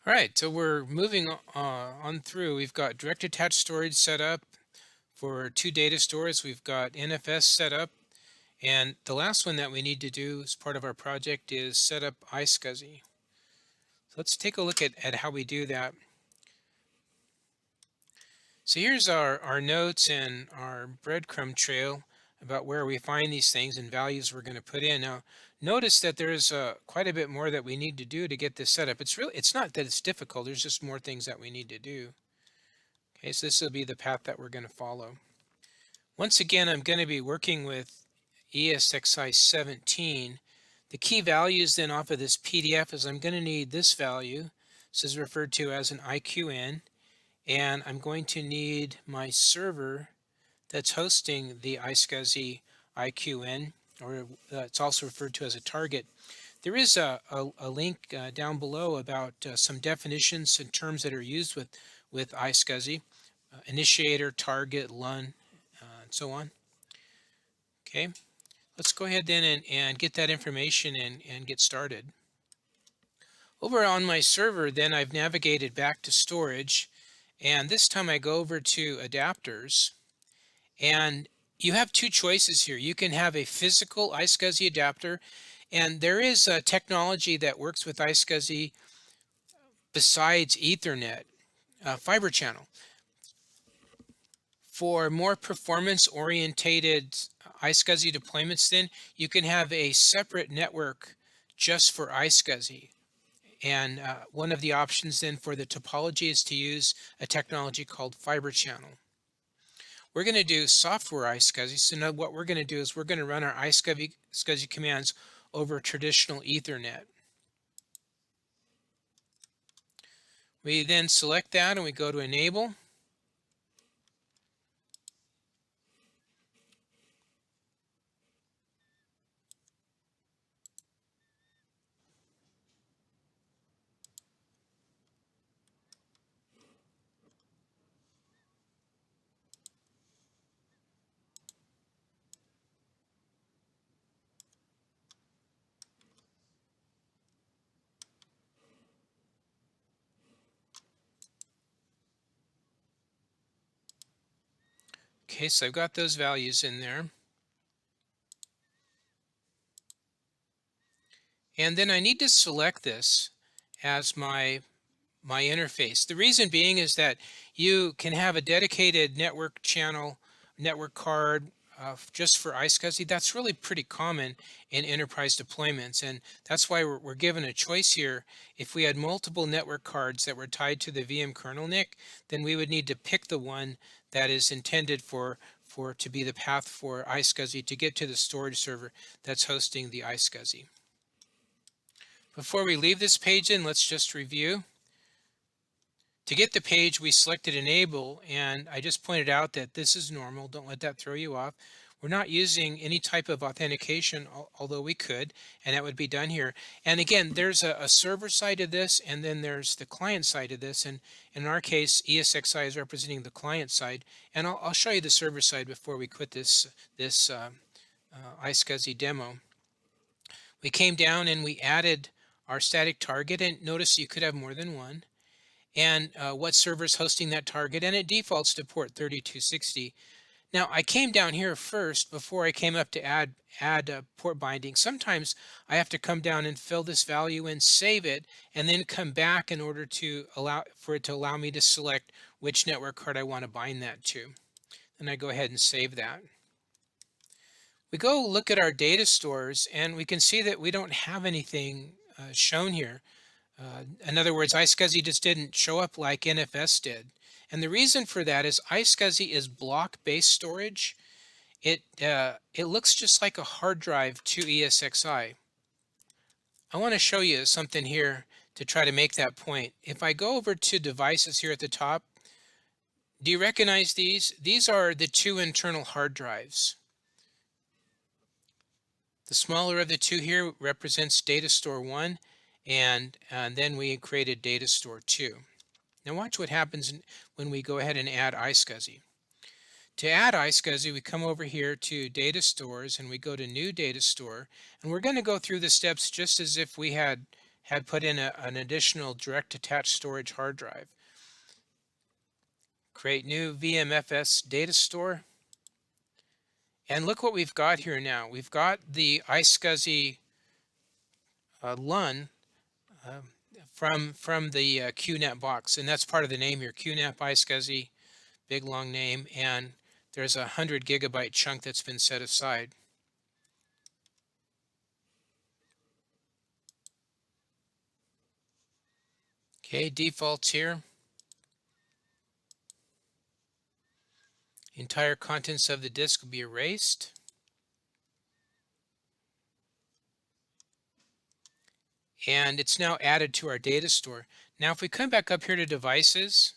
All right, so we're moving on through. We've got direct attached storage set up for two data stores. We've got NFS set up. And the last one that we need to do as part of our project is set up iSCSI. So let's take a look at how we do that. So here's our notes and our breadcrumb trail about where we find these things and values we're going to put in. Now, notice that there's quite a bit more that we need to do to get this set up. It's not that it's difficult. There's just more things that we need to do. Okay, so this will be the path that we're going to follow. Once again, I'm going to be working with ESXi 17. The key values then off of this PDF is I'm going to need this value. This is referred to as an IQN. And I'm going to need my server that's hosting the iSCSI IQN, or it's also referred to as a target. There is a link down below about some definitions and terms that are used with iSCSI, initiator, target, LUN, and so on. Okay, let's go ahead then and get that information and get started. Over on my server, then I've navigated back to storage, and this time I go over to adapters, and you have two choices here. You can have a physical iSCSI adapter, and there is a technology that works with iSCSI besides Ethernet, fiber channel. For more performance-orientated iSCSI deployments, then you can have a separate network just for iSCSI. And one of the options then for the topology is to use a technology called fiber channel. We're going to do software iSCSI. So now what we're going to do is we're going to run our iSCSI commands over traditional Ethernet. We then select that and we go to enable. Okay, so I've got those values in there. And then I need to select this as my interface. The reason being is that you can have a dedicated network channel, network card just for iSCSI. That's really pretty common in enterprise deployments, and that's why we're given a choice here. If we had multiple network cards that were tied to the VM kernel NIC, then we would need to pick the one that is intended to be the path for iSCSI to get to the storage server that's hosting the iSCSI. Before we leave this page in, let's just review. To get the page, we selected enable, and I just pointed out that this is normal. Don't let that throw you off. We're not using any type of authentication, although we could, and that would be done here. And again, there's a server side of this, and then there's the client side of this. And in our case, ESXi is representing the client side. And I'll show you the server side before we quit this iSCSI demo. We came down and we added our static target, and notice you could have more than one, and what server is hosting that target, and it defaults to port 3260. Now I came down here first before I came up to add port binding. Sometimes I have to come down and fill this value in, save it, and then come back in order to allow me to select which network card I want to bind that to. And I go ahead and save that. We go look at our data stores, and we can see that we don't have anything shown here. In other words, iSCSI just didn't show up like NFS did. And the reason for that is iSCSI is block-based storage. It looks just like a hard drive to ESXi. I want to show you something here to try to make that point. If I go over to devices here at the top, do you recognize these? These are the two internal hard drives. The smaller of the two here represents data store 1, and then we created data store 2. Now watch what happens when we go ahead and add iSCSI. To add iSCSI, we come over here to data stores and we go to new data store, and we're going to go through the steps just as if we had had put in an additional direct attached storage hard drive. Create new VMFS data store. And look what we've got here now. We've got the iSCSI LUN um, from the QNAP box, and that's part of the name here, QNAP iSCSI, big long name, and there's a 100 gigabyte chunk that's been set aside. Okay, defaults here. Entire contents of the disk will be erased. And it's now added to our data store. Now, if we come back up here to devices,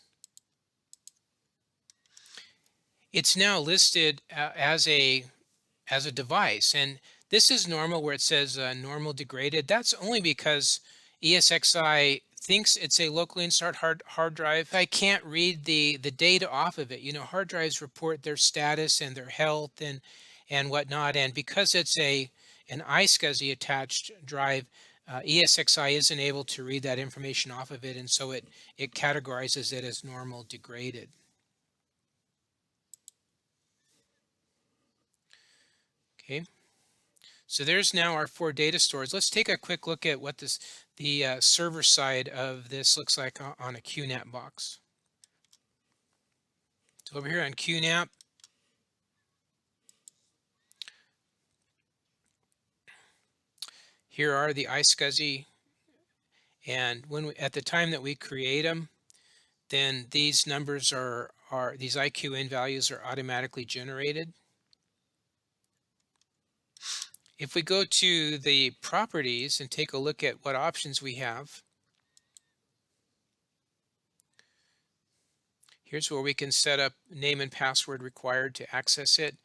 it's now listed as a device, and this is normal where it says normal degraded. That's only because ESXi thinks it's a locally installed hard drive. I can't read the data off of it. You know, hard drives report their status and their health and whatnot, and because it's an iSCSI attached drive, ESXi isn't able to read that information off of it, and so it categorizes it as normal degraded. Okay, so there's now our 4 data stores. Let's take a quick look at what the server side of this looks like on a QNAP box. So over here on QNAP, here are the iSCSI, and at the time that we create them, then these numbers these IQN values are automatically generated. If we go to the properties and take a look at what options we have, here's where we can set up name and password required to access it.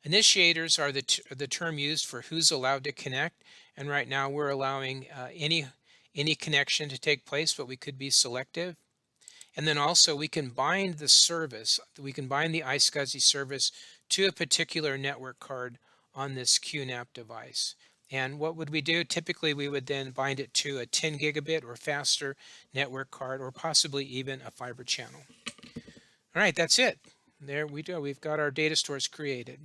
Initiators are the term used for who's allowed to connect, and right now we're allowing any connection to take place, but we could be selective. And then also we can bind the service. We can bind the iSCSI service to a particular network card on this QNAP device. And what would we do? Typically, we would then bind it to a 10 gigabit or faster network card, or possibly even a fiber channel. All right, that's it. There we go. We've got our data stores created.